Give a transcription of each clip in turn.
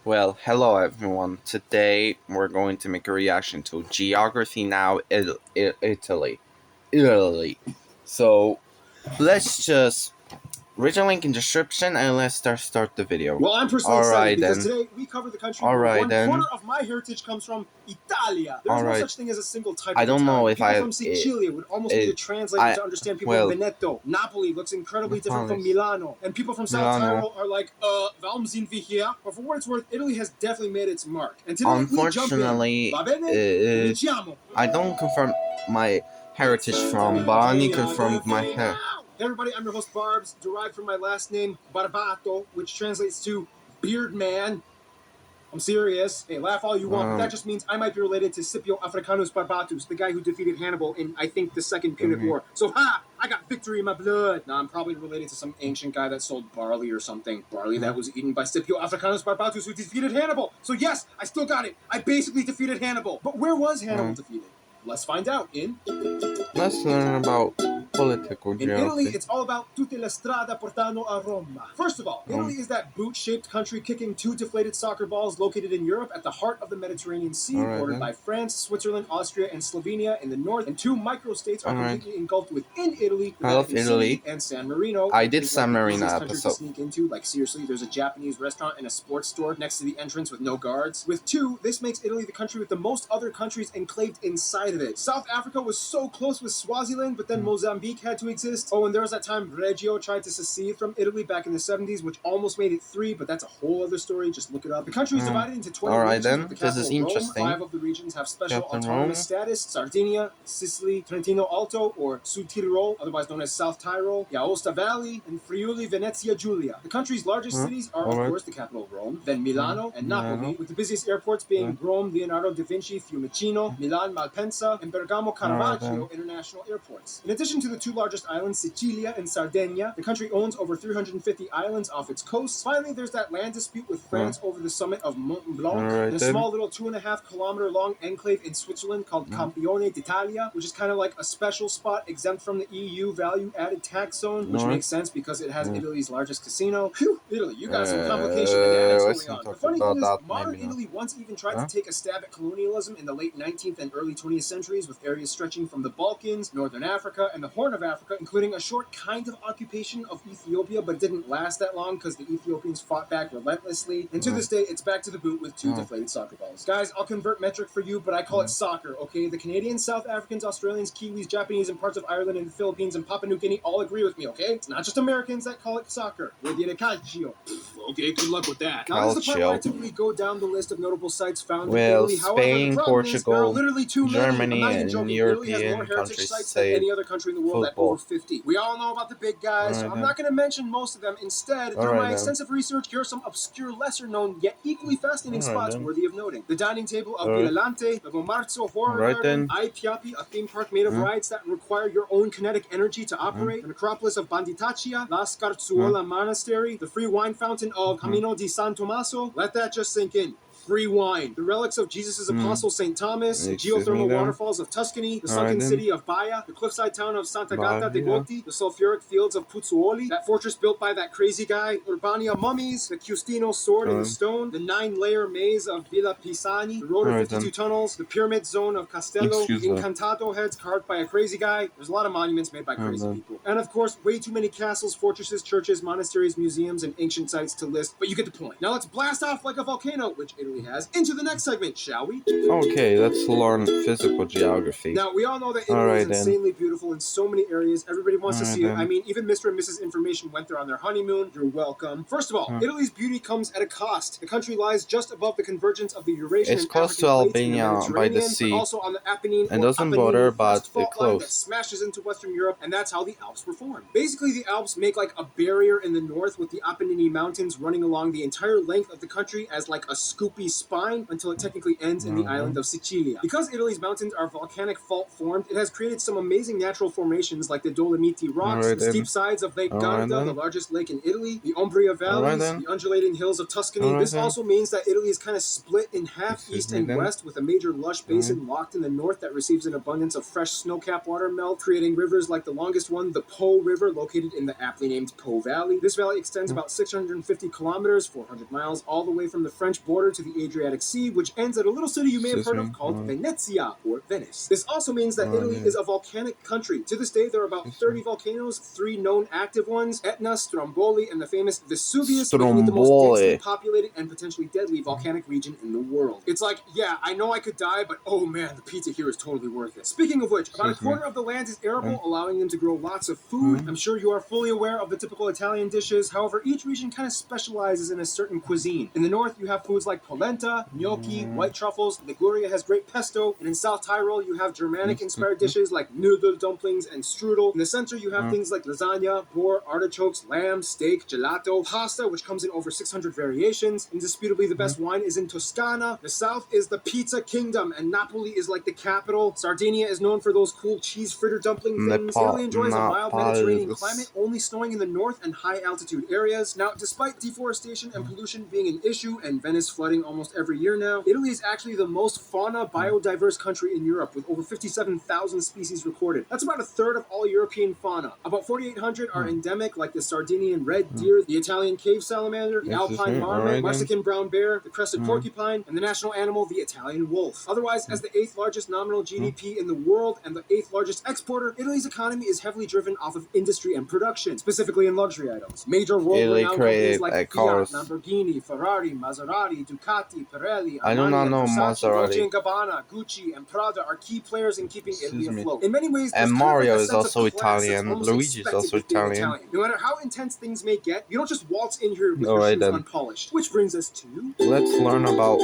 Well, hello everyone. Today we're going to make a reaction to Geography Now Italy. Italy. So let's just read a link in description and let's start the video. Well, I'm personally excited because today we cover the country where Alright one then. corner of my heritage comes from, Italia. There's no such thing as a single type I of don't know Italian. if People from Sicilia would almost need to translate to understand people in Veneto. Napoli looks incredibly different from Milano. And people from South Tyrol are like, warum sind wir here? But for what it's worth, Italy has definitely made its mark. And today unfortunately, we jump in. Va bene? Iniziamo. I don't confirm my heritage from, but I only confirmed my hair. Hey everybody, I'm your host Barbs, derived from my last name Barbato, which translates to beard man. I'm serious. Hey, laugh all you want, but that just means I might be related to Scipio Africanus Barbatus, the guy who defeated Hannibal in, I think, the Second Punic War. So, I got victory in my blood. Now, I'm probably related to some ancient guy that sold barley or something. Barley that was eaten by Scipio Africanus Barbatus, who defeated Hannibal. So, yes, I still got it. I basically defeated Hannibal. But where was Hannibal defeated? Let's find out in... Let's learn about political geography. In Italy, it's all about tutte le strade portano a Roma. First of all, Italy is that boot-shaped country kicking two deflated soccer balls located in Europe at the heart of the Mediterranean Sea, bordered by France, Switzerland, Austria, and Slovenia in the north, and two microstates are completely engulfed within Italy, the Vatican City and San Marino. I did San Marino episode. To sneak into, like seriously, there's a Japanese restaurant and a sports store next to the entrance with no guards. With two, this makes Italy the country with the most other countries enclaved inside of it. South Africa was so close with Swaziland, but then Mozambique had to exist. Oh, and there was that time Reggio tried to secede from Italy back in the 70s, which almost made it 3, but that's a whole other story. Just look it up. The country is divided into 12 regions. Then. The This is interesting. Rome. 5 of the regions have special autonomous status. Sardinia, Sicily, Trentino Alto, or Sud Tirol, otherwise known as South Tyrol, Aosta Valley, and Friuli Venezia Giulia. The country's largest cities are, of course, the capital Rome, then Milano and Napoli, with the busiest airports being Rome, Leonardo da Vinci, Fiumicino, Milan, Malpensa, and Bergamo Caravaggio international airports. In addition to the two largest islands, Sicilia and Sardinia, the country owns over 350 islands off its coast. Finally, there's that land dispute with France over the summit of Mont Blanc, and a small little 2.5 kilometer long enclave in Switzerland called Campione d'Italia, which is kind of like a special spot exempt from the EU value-added tax zone, which makes sense because it has Italy's largest casino. Phew, Italy, you got some complication dynamics going on. The funny thing is, modern Italy once even tried to take a stab at colonialism in the late 19th and early 20th centuries, with areas stretching from the Balkans, Northern Africa, and the Horn of Africa, including a short kind of occupation of Ethiopia, but it didn't last that long because the Ethiopians fought back relentlessly. And to this day, it's back to the boot with two deflated soccer balls. Guys, I'll convert metric for you, but I call it soccer, okay? The Canadians, South Africans, Australians, Kiwis, Japanese, and parts of Ireland and the Philippines and Papua New Guinea all agree with me, okay? It's not just Americans that call it soccer. We're the calcio. Okay, good luck with that. Now, this is the part where I typically go down the list of notable sites found in Italy. Spain, however, Portugal, Germany, and European countries say any other country in the world that over 50. We all know about the big guys, so I'm not going to mention most of them. Instead, through my extensive research, here are some obscure, lesser-known, yet equally fascinating spots worthy of noting. The dining table of Violante, the Bomarzo Horror Garden, Ai Piapi, a theme park made of rides that require your own kinetic energy to operate, the necropolis of Banditaccia, La Scarzuola Monastery, the free wine fountain of Camino di San Tommaso. Let that just sink in. Free wine. The relics of Jesus' apostle St. Thomas, the geothermal waterfalls of Tuscany, the sunken city of Baia, the cliffside town of Santa Gata de Goti, the sulfuric fields of Pozzuoli, that fortress built by that crazy guy, Urbania mummies, the Giustino sword in the stone, the 9-layer maze of Villa Pisani, the road of 52 tunnels, the pyramid zone of Castello, the Incantato heads carved by a crazy guy. There's a lot of monuments made by crazy people. And of course, way too many castles, fortresses, churches, monasteries, museums, and ancient sites to list, but you get the point. Now let's blast off like a volcano, which Italy has, into the next segment, shall we? Okay, let's learn physical geography. Now, we all know that Italy is insanely beautiful in so many areas. Everybody wants to see it. I mean, even Mr. and Mrs. Information went there on their honeymoon. You're welcome. First of all, Italy's beauty comes at a cost. The country lies just above the convergence of the Eurasian and close to Albania by the sea, also on the Apennine and doesn't border, but it's close. That smashes into Western Europe, and that's how the Alps were formed. Basically, the Alps make like a barrier in the north with the Apennine Mountains running along the entire length of the country as like a scoopy rocky spine until it technically ends in the island of Sicilia. Because Italy's mountains are volcanic fault formed, it has created some amazing natural formations like the Dolomiti rocks, the steep sides of Lake Garda, the largest lake in Italy, the Umbria valleys, the undulating hills of Tuscany. This also means that Italy is kind of split in half, east and west, with a major lush basin locked in the north that receives an abundance of fresh snow-capped water melt, creating rivers like the longest one, the Po River, located in the aptly named Po Valley. This valley extends about 650 kilometers, 400 miles, all the way from the French border to the Adriatic Sea, which ends at a little city you may have heard of called Venezia, or Venice. This also means that Italy is a volcanic country. To this day, there are about 30 volcanoes, 3 known active ones, Etna, Stromboli, and the famous Vesuvius, making it the most densely populated and potentially deadly volcanic region in the world. It's like, yeah, I know I could die, but oh man, the pizza here is totally worth it. Speaking of which, about a quarter of the land is arable, allowing them to grow lots of food. I'm sure you are fully aware of the typical Italian dishes. However, each region kind of specializes in a certain cuisine. In the north, you have foods like polenta, gnocchi, white truffles. Liguria has great pesto. And in South Tyrol, you have Germanic-inspired dishes like noodle dumplings and strudel. In the center, you have things like lasagna, boar, artichokes, lamb, steak, gelato, pasta, which comes in over 600 variations. Indisputably, the best wine is in Toscana. The south is the pizza kingdom, and Napoli is like the capital. Sardinia is known for those cool cheese fritter dumpling things. Italy enjoys a mild Mediterranean climate, only snowing in the north and high altitude areas. Now, despite deforestation and pollution being an issue, and Venice flooding almost every year now, Italy is actually the most fauna biodiverse country in Europe, with over 57,000 species recorded. That's about a third of all European fauna. About 4,800 are endemic, like the Sardinian red deer, the Italian cave salamander, the alpine marmot, Mexican brown bear, the crested porcupine, and the national animal, the Italian wolf. Otherwise, as the 8th largest nominal GDP in the world and the 8th largest exporter, Italy's economy is heavily driven off of industry and production, specifically in luxury items. Major world-renowned companies like Fiat, Lamborghini, Ferrari, Maserati, Ducati, Pirelli, Armani, Versace, Dolce & Gabbana, Gucci, and Prada are key players in keeping Italy afloat. In many ways, and Mario is also Italian. Luigi is also Italian. No matter how intense things may get, you don't just waltz in here with your shoes unpolished. Which brings us to... Let's learn about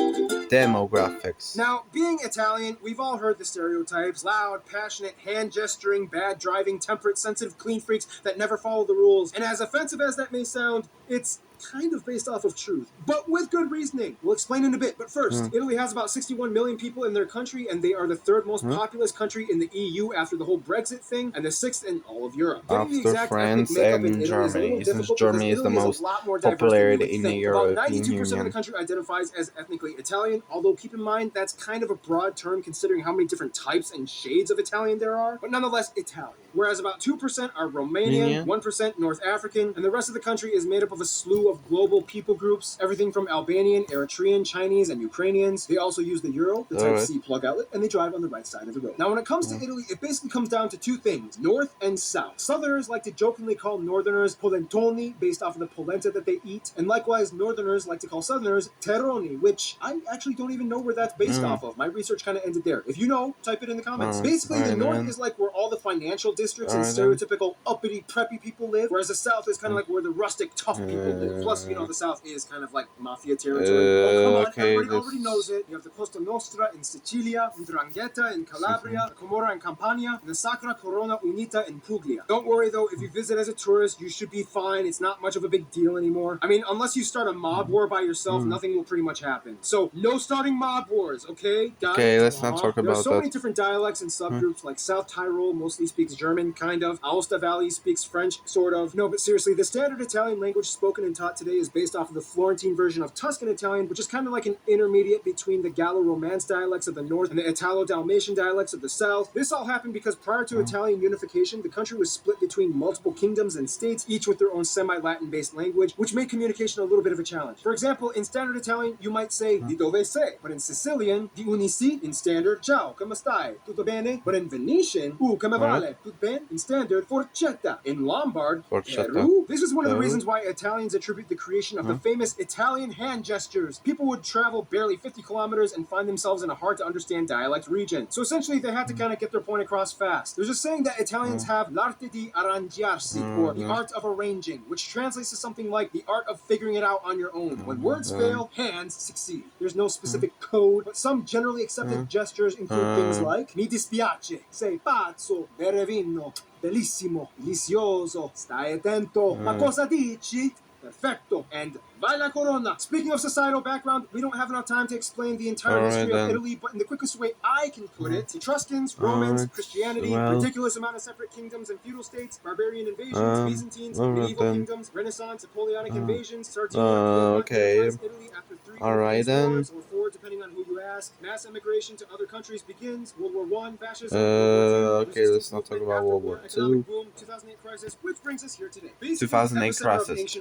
demographics. Now, being Italian, we've all heard the stereotypes. Loud, passionate, hand-gesturing, bad driving, temperate, sensitive, clean freaks that never follow the rules. And as offensive as that may sound, it's kind of based off of truth, but with good reasoning. We'll explain in a bit, but first, Italy has about 61 million people in their country, and they are the 3rd most populous country in the EU after the whole Brexit thing, and the 6th in all of Europe. After France and Germany, since Germany is the most popularity in the European About 92% Union. of the country identifies as ethnically Italian, although keep in mind that's kind of a broad term considering how many different types and shades of Italian there are, but nonetheless Italian. Whereas about 2% are Romanian, 1% North African, and the rest of the country is made up of a slew of global people groups, everything from Albanian, Eritrean, Chinese, and Ukrainians. They also use the Euro, the Type-C plug outlet, and they drive on the right side of the road. Now, when it comes to Italy, it basically comes down to 2 things, north and south. Southerners like to jokingly call northerners polentoni, based off of the polenta that they eat, and likewise, northerners like to call southerners terroni, which I actually don't even know where that's based off of. My research kind of ended there. If you know, type it in the comments. Basically, the north is like where all the financial districts and stereotypical uppity, preppy people live, whereas the south is kind of like where the rustic, tough people live. Plus, you know, the south is kind of like mafia territory. Come on, everybody already knows it. You have the Costa Nostra in Sicilia, Ndrangheta in Calabria, the Camorra in Campania, and the Sacra Corona Unita in Puglia. Don't worry though, if you visit as a tourist, you should be fine. It's not much of a big deal anymore. I mean, unless you start a mob war by yourself, nothing will pretty much happen. So, no starting mob wars, okay? Guys? Okay, let's not talk about that. There's so many different dialects and subgroups, like South Tyrol mostly speaks German, kind of. Aosta Valley speaks French, sort of. No, but seriously, the standard Italian language spoken and taught today is based off of the Florentine version of Tuscan Italian, which is kind of like an intermediate between the Gallo-Romance dialects of the north and the Italo-Dalmatian dialects of the south. This all happened because prior to Italian unification, the country was split between multiple kingdoms and states, each with their own semi-Latin based language, which made communication a little bit of a challenge. For example, in standard Italian, you might say di dove sei, but in Sicilian, di unisi, in standard, ciao, come stai, tutto bene? But in Venetian, come vale, tutto bene? In standard, forchetta. In Lombard, Peru. This is one of the reasons why Italians attribute the creation of the famous Italian hand gestures. People would travel barely 50 kilometers and find themselves in a hard-to-understand dialect region. So essentially, they had to kind of get their point across fast. There's a saying that Italians have l'arte di arrangiarsi, or the art of arranging, which translates to something like the art of figuring it out on your own. When words fail, hands succeed. There's no specific code, but some generally accepted gestures include things like mi dispiace, sei pazzo, bere vino, bellissimo, delizioso, stai attento, ma cosa dici? Perfecto. And vai la corona. Speaking of societal background, we don't have enough time to explain the entire history of Italy, but in the quickest way I can put it, Etruscans, Romans, Christianity, ridiculous amount of separate kingdoms and feudal states, barbarian invasions, Byzantines, medieval kingdoms, Renaissance, Napoleonic invasions, Sardinia, okay. Italy after 3 Alright then. wars, or 4 depending on who you ask. Mass immigration to other countries begins. World War I, fascism. Okay, let's not talk about World War II. Boom, 2008 crisis, which brings us here today. 2008 crisis.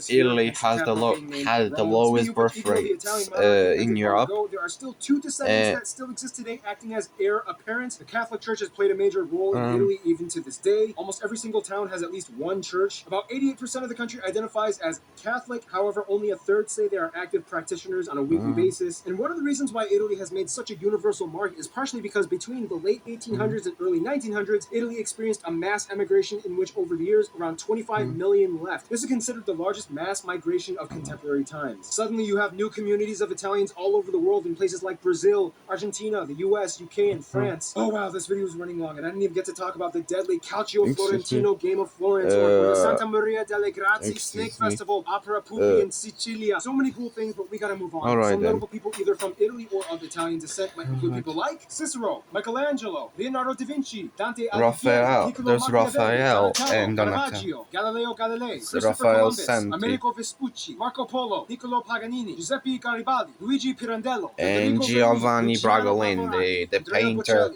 Italy has the lowest birth rates in Europe. There are still 2 descendants that still exist today, acting as heir apparent. The Catholic Church has played a major role in Italy even to this day. Almost every single town has at least one church. About 88% of the country identifies as Catholic. However, only a third say they are active practitioners on a weekly basis. And one of the reasons why Italy has made such a universal mark is partially because between the late 1800s and early 1900s, Italy experienced a mass emigration in which over the years around 25 million left. This is considered the largest mass migration of contemporary times. Suddenly you have new communities of Italians all over the world in places like Brazil, Argentina, the US, UK, and France. Oh wow, this video is running long and I didn't even get to talk about the deadly Calcio Florentino Game of Florence or the Santa Maria delle Grazie Snake Festival, Opera Pupi in Sicilia. So many cool things, but we gotta move on. Some notable people either from Italy or of Italian descent might include people like Cicero, Michelangelo, Leonardo da Vinci, Dante Alighieri, There's Raphael and Donatello, Galileo Galilei, Christopher Raphael Columbus, Santi. Amerigo Vespucci, Marco Polo, Niccolo Paganini, Giuseppe Garibaldi, Luigi Pirandello, and Giovanni Bragolin, the painter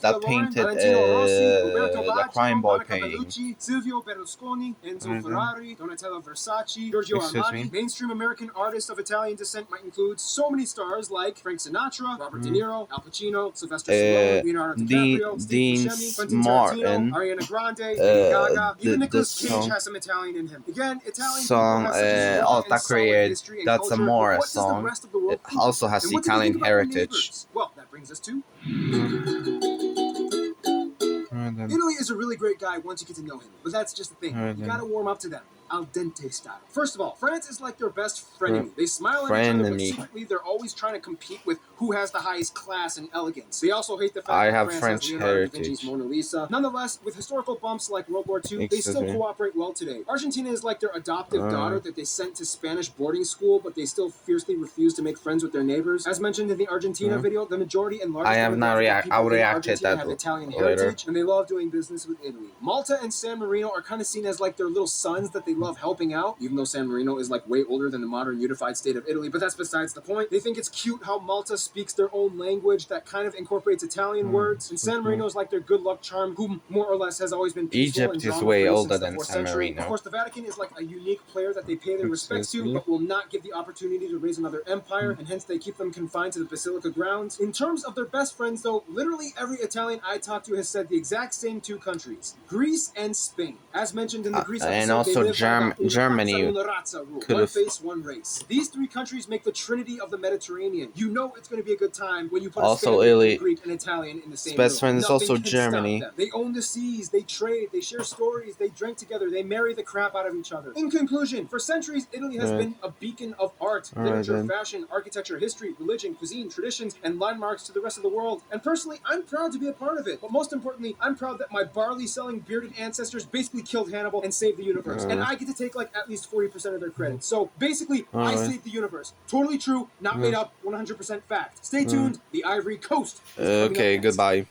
that painted the Crime Boy painting. Silvio Berlusconi, Enzo Ferrari, Donatello Versace, Giorgio Armani. Mainstream American artists of Italian descent might include so many stars like Frank Sinatra, Robert De Niro, Al Pacino, Sylvester Stallone, Leonardo DiCaprio, Steve Buscemi, Quentin Tarantino, Ariana Grande, Lady Gaga. Even Nicolas Cage has some Italian in him. Again, Italian song that created that's a more song. It also has Italian heritage. Well, that brings us to Italy is a really great guy once you get to know him, but that's just the thing. You gotta warm up to them. Al dente style. First of all, France is like their best frenemy. They smile at each other, but secretly they're always trying to compete with who has the highest class and elegance. They also hate the fact that France has Leonardo da Vinci's Mona Lisa. Nonetheless, with historical bumps like World War II, they still cooperate well today. Argentina is like their adoptive daughter that they sent to Spanish boarding school, but they still fiercely refuse to make friends with their neighbors. As mentioned in the Argentina video, the majority and largest I will react to that have Italian heritage, and they love doing business with Italy. Malta and San Marino are kind of seen as like their little sons that they love helping out, even though San Marino is like way older than the modern unified state of Italy, but that's besides the point. They think it's cute how Malta speaks their own language that kind of incorporates Italian words, and San Marino is like their good luck charm, who more or less has always been peaceful. Egypt is way older than San Marino. Of course, the Vatican is like a unique player that they pay their respects to, but will not give the opportunity to raise another empire, and hence they keep them confined to the Basilica grounds. In terms of their best friends, though, literally every Italian I talked to has said the exact same 2 countries, Greece and Spain. As mentioned in the Greece episode, and also Germany. One face, one race. These 3 countries make the trinity of the Mediterranean. You know it's going to be a good time when you put also Spanish, Greek, and Italian in the same best friend is Nothing also can Germany. stop them. They own the seas, they trade, they share stories, they drink together, they marry the crap out of each other. In conclusion, for centuries, Italy has been a beacon of art, literature, fashion, architecture, history, religion, cuisine, traditions, and landmarks to the rest of the world. And personally, I'm proud to be a part of it. But most importantly, I'm proud that my barley-selling bearded ancestors basically killed Hannibal and saved the universe. And I get to take like at least 40% of their credit. So basically, I saved the universe. Totally true, not made up, 100% fact. Stay tuned. The Ivory Coast. Okay, goodbye.